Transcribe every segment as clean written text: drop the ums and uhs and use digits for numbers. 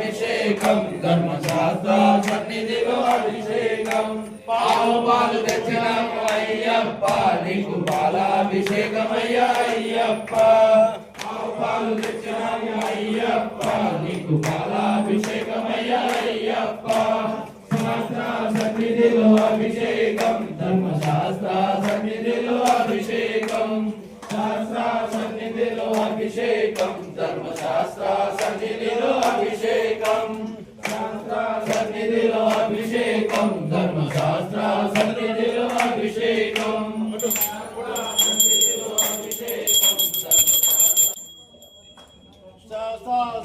అభిషేకం ధర్మశాస్త్ర సన్నిధిలో అభిషేకం పాలు తెచ్చినాము అయ్యప్ప నీకు పాలాభిషేకమయ్యా అయ్యప్ప పాలు తెచ్చినాము అయ్యప్ప నీకు పాలాభిషేకమయ్యా అయ్యప్ప శాస్త్ర సన్నిధిలో అభిషేకం ధర్మశాస్త్ర సన్నిధిలో అభిషేకం శాస్త్ర సన్నిధిలో అభిషేకం ధర్మశాస్త్ర సన్నిధిలో అభిషేకం శాస్త్ర సన్నిధిలో అభిషేకం ధర్మశాస్త్ర సన్నిధిలో అభిషేకం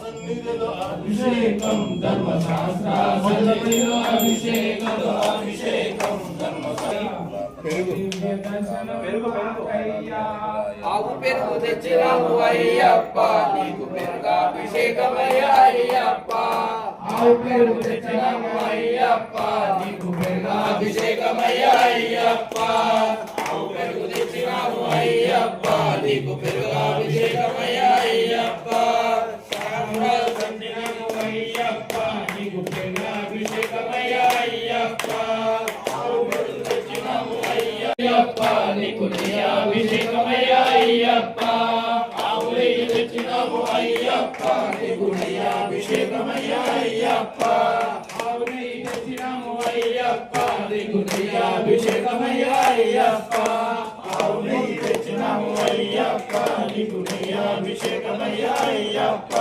సన్నిధిలో అభిషేకం ధర్మశాస్త్ర సన్నిధిలో అభిషేకం అభిషేకం ఆవు పెరుగు తెచ్చినాము అయ్యప్ప నీకు పెరుగాభిషేకమయ్యా అయ్యప్ప ఆవు పెరుగు తెచ్చినాము అయ్యప్ప నీకు పెరుగాభిషేకమయ్యా అయ్యప్ప ఆవు పెరుగు తెచ్చినాము అయ్యప్ప నీకు పెరుగాభిషేకమయ్యా అయ్యప్ప అయ్యప్ప నీకు పెరుగాభిషేకమయ్యా అయ్యప్ప అయ్యప్ప నీకు అభిషేకమయ్యా అయ్యప్ప ఆవులే తెచ్చినాము అయ్యప్ప నీకు అభిషేకమయ్యా అయ్యప్ప ఆవులే తెచ్చినాము అయ్యప్ప నీకు అభిషేకమయ్యా అయ్యప్ప ఆవులే తెచ్చినాము అయ్యప్ప నీకు అభిషేకమయ్యా అయ్యప్ప